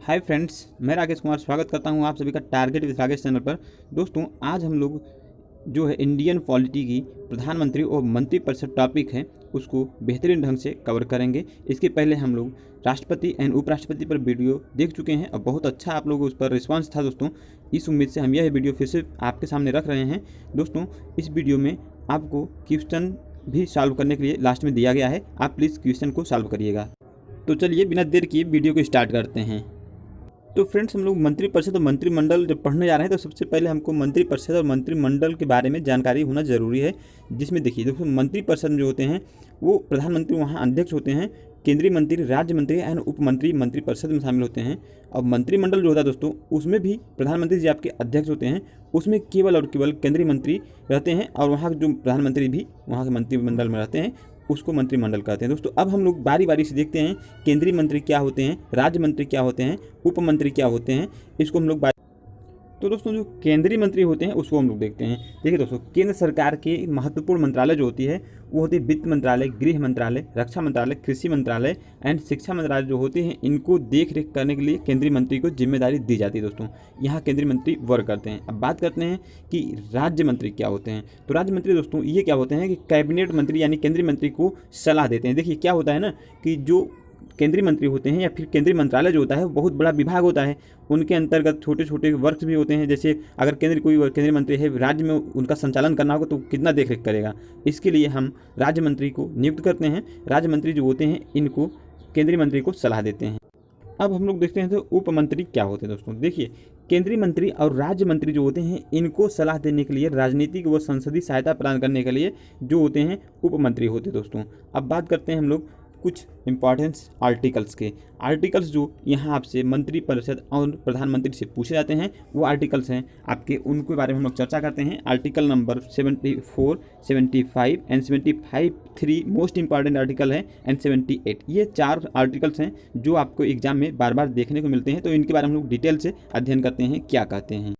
Hi friends, मैं राकेश कुमार स्वागत करता हूं आप सभी का टारगेट विद राकेश चैनल पर। दोस्तों, आज हम लोग जो है इंडियन पॉलिटी की प्रधानमंत्री और मंत्रिपरिषद टॉपिक है उसको बेहतरीन ढंग से कवर करेंगे। इसके पहले हम लोग राष्ट्रपति एंड उपराष्ट्रपति पर वीडियो देख चुके हैं और बहुत अच्छा आप लोगों उस पर रिस्पांस था। दोस्तों, इस उम्मीद से हम यह वीडियो फिर से आपके सामने रख रहे हैं। दोस्तों, इस वीडियो में आपको क्वेश्चन भी सॉल्व करने के लिए लास्ट में दिया गया है, आप प्लीज़ क्वेश्चन को सॉल्व करिएगा। तो चलिए बिना देर किए वीडियो को स्टार्ट करते हैं। तो फ्रेंड्स, हम लोग मंत्रिपरिषद और मंत्रिमंडल जब पढ़ने जा रहे हैं तो सबसे पहले हमको मंत्रिपरिषद और मंत्रिमंडल के बारे में जानकारी होना ज़रूरी है। जिसमें देखिए दोस्तों, मंत्रिपरिषद जो होते हैं वो प्रधानमंत्री वहाँ अध्यक्ष होते हैं, केंद्रीय मंत्री, राज्य मंत्री एंड उप मंत्री मंत्रिपरिषद में शामिल होते हैं। और मंत्रिमंडल जो होता है दोस्तों, उसमें भी प्रधानमंत्री जी आपके अध्यक्ष होते हैं। उसमें केवल और केवल केंद्रीय मंत्री रहते हैं और वहाँ जो प्रधानमंत्री भी वहाँ के मंत्रिमंडल में रहते हैं उसको मंत्रिमंडल कहते हैं। दोस्तों, अब हम लोग बारी बारी से देखते हैं केंद्रीय मंत्री क्या होते हैं, राज्य मंत्री क्या होते हैं, उप मंत्री क्या होते हैं, इसको हम लोग तो दोस्तों जो केंद्रीय मंत्री होते हैं उसको हम लोग देखते हैं। देखिए दोस्तों, केंद्र सरकार के महत्वपूर्ण मंत्रालय जो होती है वो होती है वित्त मंत्रालय, गृह मंत्रालय, रक्षा मंत्रालय, कृषि मंत्रालय एंड शिक्षा मंत्रालय जो होते हैं, इनको देख रेख करने के लिए केंद्रीय मंत्री को जिम्मेदारी दी जाती है। दोस्तों, यहाँ केंद्रीय मंत्री वर्क करते हैं। अब बात करते हैं कि राज्य मंत्री क्या होते हैं। तो राज्य मंत्री दोस्तों ये क्या होते हैं कि कैबिनेट मंत्री यानी केंद्रीय मंत्री को सलाह देते हैं। देखिए क्या होता है ना कि जो केंद्रीय मंत्री होते हैं या फिर केंद्रीय मंत्रालय जो होता है बहुत बड़ा विभाग होता है, उनके अंतर्गत छोटे छोटे वर्क्स भी होते हैं। जैसे अगर कोई केंद्रीय मंत्री है, राज्य में उनका संचालन करना होगा तो कितना देख रेख करेगा, इसके लिए हम राज्य मंत्री को नियुक्त करते हैं। राज्य मंत्री जो होते हैं इनको केंद्रीय मंत्री को सलाह देते हैं। अब हम लोग देखते हैं तो उप मंत्री क्या होते हैं। दोस्तों देखिए, केंद्रीय मंत्री और राज्य मंत्री जो होते हैं इनको सलाह देने के लिए, राजनीतिक व संसदीय सहायता प्रदान करने के लिए जो होते हैं उप मंत्री होते हैं। दोस्तों, अब बात करते हैं हम लोग कुछ इंपॉर्टेंस आर्टिकल्स के। आर्टिकल्स जो यहाँ आपसे मंत्रिपरिषद और प्रधानमंत्री से पूछे जाते हैं वो आर्टिकल्स हैं आपके, उनके बारे में हम लोग चर्चा करते हैं। Article number 74, 75 and 75 3 most important article है एंड 78। ये 4 आर्टिकल्स हैं जो आपको एग्जाम में बार बार देखने को मिलते हैं। तो इनके बारे में हम लोग डिटेल से अध्ययन करते हैं क्या कहते हैं।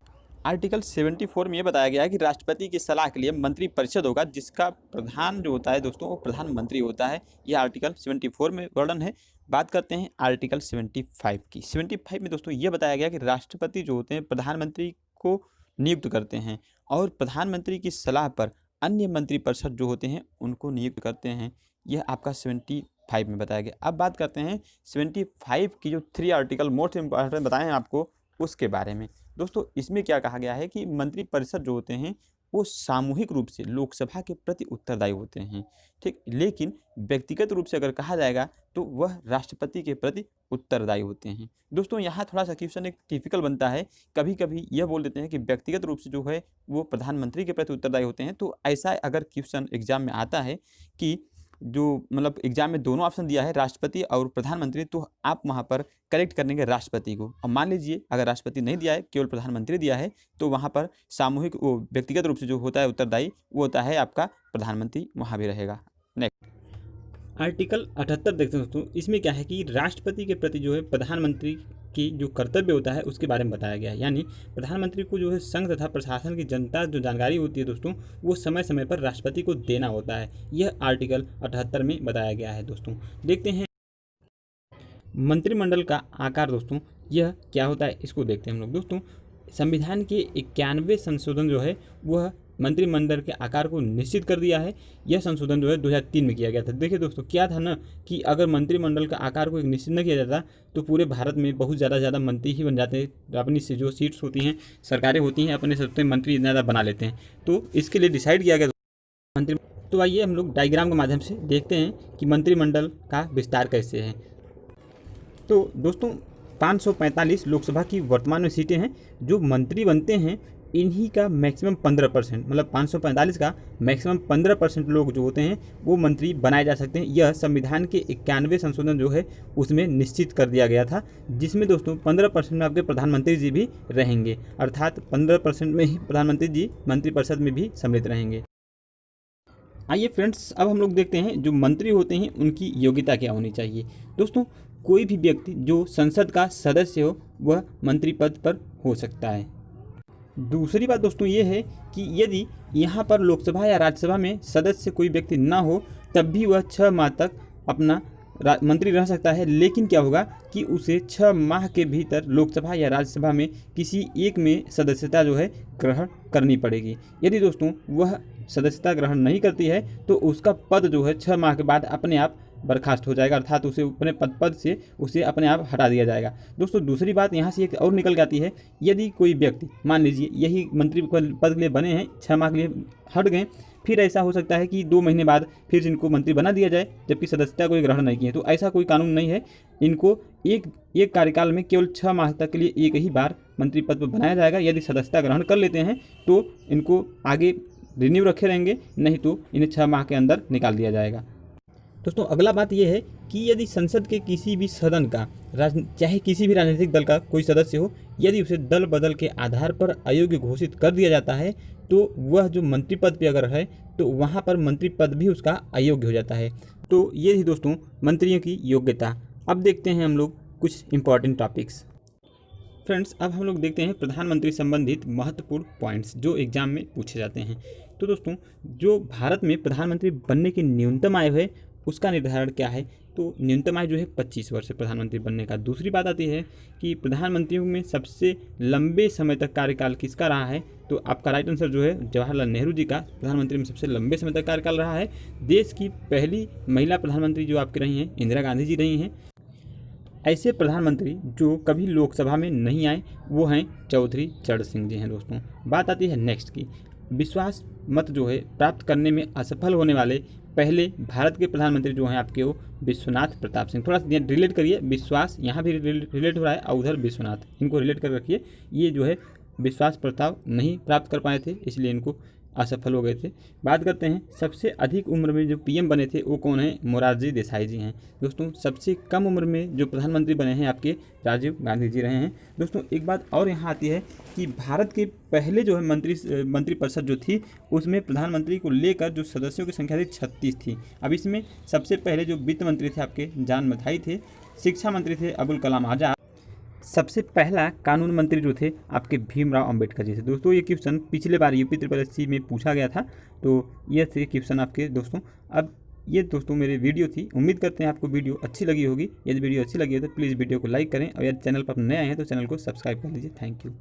आर्टिकल 74 में ये बताया गया है कि राष्ट्रपति की सलाह के लिए मंत्रिपरिषद होगा जिसका प्रधान जो होता है दोस्तों वो प्रधानमंत्री होता है। ये आर्टिकल 74 में वर्णन है। बात करते हैं आर्टिकल 75 की। 75 में दोस्तों ये बताया गया कि राष्ट्रपति जो होते हैं प्रधानमंत्री को नियुक्त करते हैं और प्रधानमंत्री की सलाह पर अन्य मंत्रिपरिषद जो होते हैं उनको नियुक्त करते हैं। यह आपका 75 में बताया गया। अब बात करते हैं 75 की जो 3 आर्टिकल मोस्ट इंपॉर्टेंट बताए हैं आपको उसके बारे में। दोस्तों, इसमें क्या कहा गया है कि मंत्रिपरिषद जो होते हैं वो सामूहिक रूप से लोकसभा के प्रति उत्तरदायी होते हैं, ठीक। लेकिन व्यक्तिगत रूप से अगर कहा जाएगा तो वह राष्ट्रपति के प्रति उत्तरदायी होते हैं। दोस्तों, यहाँ थोड़ा सा क्वेश्चन एक टिपिकल बनता है, कभी कभी यह बोल देते हैं कि व्यक्तिगत रूप से जो है वो प्रधानमंत्री के प्रति उत्तरदायी होते हैं। तो ऐसा अगर क्वेश्चन एग्जाम में आता है कि जो मतलब एग्जाम में दोनों ऑप्शन दिया है राष्ट्रपति और प्रधानमंत्री, तो आप वहाँ पर करेक्ट करेंगे राष्ट्रपति को। अब मान लीजिए अगर राष्ट्रपति नहीं दिया है, केवल प्रधानमंत्री दिया है, तो वहाँ पर सामूहिक वो व्यक्तिगत रूप से जो होता है उत्तरदायी वो होता है आपका प्रधानमंत्री, वहाँ भी रहेगा। नेक्स्ट आर्टिकल 78 देखते हैं दोस्तों। इसमें क्या है कि राष्ट्रपति के प्रति जो है प्रधानमंत्री की जो कर्तव्य होता है उसके बारे में बताया गया है। यानी प्रधानमंत्री को जो है संघ तथा प्रशासन की जनता जो जानकारी होती है दोस्तों वो समय समय पर राष्ट्रपति को देना होता है। यह आर्टिकल 78 में बताया गया है। दोस्तों देखते हैं मंत्रिमंडल का आकार। दोस्तों यह क्या होता है इसको देखते हैं हम लोग। दोस्तों, संविधान के 91वें संशोधन जो है वह मंत्रिमंडल के आकार को निश्चित कर दिया है। यह संशोधन जो है 2003 में किया गया था। देखिए दोस्तों, क्या था ना कि अगर मंत्रिमंडल का आकार को एक निश्चित न किया जाता तो पूरे भारत में बहुत ज़्यादा मंत्री ही बन जाते हैं। अपनी से जो सीट्स होती हैं, सरकारें होती हैं, अपने सबसे मंत्री ज़्यादा बना लेते हैं। तो इसके लिए डिसाइड किया गया मंत्री। तो आइए हम लोग डायग्राम के माध्यम से देखते हैं कि मंत्रिमंडल का विस्तार कैसे है। तो दोस्तों 545 लोकसभा की वर्तमान में सीटें हैं। जो मंत्री बनते हैं इन्हीं का मैक्सिमम 15%, मतलब 545 का मैक्सिमम 15% लोग जो होते हैं वो मंत्री बनाए जा सकते हैं। यह संविधान के 91वें संशोधन जो है उसमें निश्चित कर दिया गया था, जिसमें दोस्तों 15% में आपके प्रधानमंत्री जी भी रहेंगे, अर्थात 15% में ही प्रधानमंत्री जी मंत्रिपरिषद में भी सम्मिलित रहेंगे। आइए फ्रेंड्स, अब हम लोग देखते हैं जो मंत्री होते हैं उनकी योग्यता क्या होनी चाहिए। दोस्तों, कोई भी व्यक्ति जो संसद का सदस्य हो वह मंत्री पद पर हो सकता है। दूसरी बात दोस्तों ये है कि यदि यहाँ पर लोकसभा या राज्यसभा में सदस्य कोई व्यक्ति ना हो तब भी वह 6 माह तक अपना मंत्री रह सकता है, लेकिन क्या होगा कि उसे 6 माह के भीतर लोकसभा या राज्यसभा में किसी एक में सदस्यता जो है ग्रहण करनी पड़ेगी। यदि दोस्तों वह सदस्यता ग्रहण नहीं करती है तो उसका पद जो है 6 माह के बाद अपने आप बर्खास्त हो जाएगा, अर्थात उसे अपने पद से उसे अपने आप हटा दिया जाएगा। दोस्तों दूसरी बात यहाँ से एक और निकल के आती है, यदि कोई व्यक्ति मान लीजिए यही मंत्री पद के लिए बने हैं, 6 माह के लिए हट गए, फिर ऐसा हो सकता है कि 2 महीने बाद फिर इनको मंत्री बना दिया जाए, जबकि सदस्यता कोई ग्रहण नहीं किए। तो ऐसा कोई कानून नहीं है, इनको एक कार्यकाल में केवल 6 माह तक के लिए एक ही बार मंत्री पद पर बनाया जाएगा। यदि सदस्यता ग्रहण कर लेते हैं तो इनको आगे रिन्यू रखे रहेंगे, नहीं तो इन्हें 6 माह के अंदर निकाल दिया जाएगा। दोस्तों अगला बात यह है कि यदि संसद के किसी भी सदन का चाहे किसी भी राजनीतिक दल का कोई सदस्य हो, यदि उसे दल बदल के आधार पर अयोग्य घोषित कर दिया जाता है तो वह जो मंत्री पद पे अगर है तो वहाँ पर मंत्री पद भी उसका अयोग्य हो जाता है। तो ये थी दोस्तों मंत्रियों की योग्यता। अब देखते हैं हम लोग कुछ इंपॉर्टेंट टॉपिक्स। फ्रेंड्स अब हम लोग देखते हैं प्रधानमंत्री संबंधित महत्वपूर्ण पॉइंट्स जो एग्जाम में पूछे जाते हैं। तो दोस्तों जो भारत में प्रधानमंत्री बनने की न्यूनतम आयु है उसका निर्धारण क्या है? तो न्यूनतम आयु जो है 25 वर्ष है प्रधानमंत्री बनने का। दूसरी बात आती है कि प्रधानमंत्रियों में सबसे लंबे समय तक कार्यकाल किसका रहा है? तो आपका राइट आंसर जो है जवाहरलाल नेहरू जी का प्रधानमंत्री में सबसे लंबे समय तक कार्यकाल रहा है। देश की पहली महिला प्रधानमंत्री जो आपकी रही हैं इंदिरा गांधी जी रही हैं। ऐसे प्रधानमंत्री जो कभी लोकसभा में नहीं आए वो हैं चौधरी चरण सिंह जी हैं। दोस्तों बात आती है नेक्स्ट की, विश्वास मत जो है प्राप्त करने में असफल होने वाले पहले भारत के प्रधानमंत्री जो हैं आपके वो विश्वनाथ प्रताप सिंह। थोड़ा सा रिलेट करिए, विश्वास यहाँ भी रिलेट हो रहा है और उधर विश्वनाथ, इनको रिलेट कर रखिए। ये जो है विश्वास प्रताप नहीं प्राप्त कर पाए थे इसलिए इनको असफल हो गए थे। बात करते हैं सबसे अधिक उम्र में जो पीएम बने थे वो कौन है? मोरारजी देसाई जी हैं। दोस्तों सबसे कम उम्र में जो प्रधानमंत्री बने हैं आपके राजीव गांधी जी रहे हैं। दोस्तों एक बात और यहाँ आती है कि भारत के पहले जो है मंत्रिपरिषद जो थी उसमें प्रधानमंत्री को लेकर जो सदस्यों की संख्या थी 36 थी। अब इसमें सबसे पहले जो वित्त मंत्री थे आपके जान मथाई थे, शिक्षा मंत्री थे अबुल कलाम आज़ाद, सबसे पहला कानून मंत्री जो थे आपके भीमराव अंबेडकर जी थे। दोस्तों ये क्वेश्चन पिछले बार यूपी SSC में पूछा गया था, तो ये थे क्वेश्चन आपके दोस्तों। अब ये दोस्तों मेरी वीडियो थी, उम्मीद करते हैं आपको वीडियो अच्छी लगी होगी। यदि वीडियो अच्छी लगी हो तो प्लीज़ वीडियो को लाइक करें और यदि चैनल पर नए आए हैं तो चैनल को सब्सक्राइब कर लीजिए। Thank you.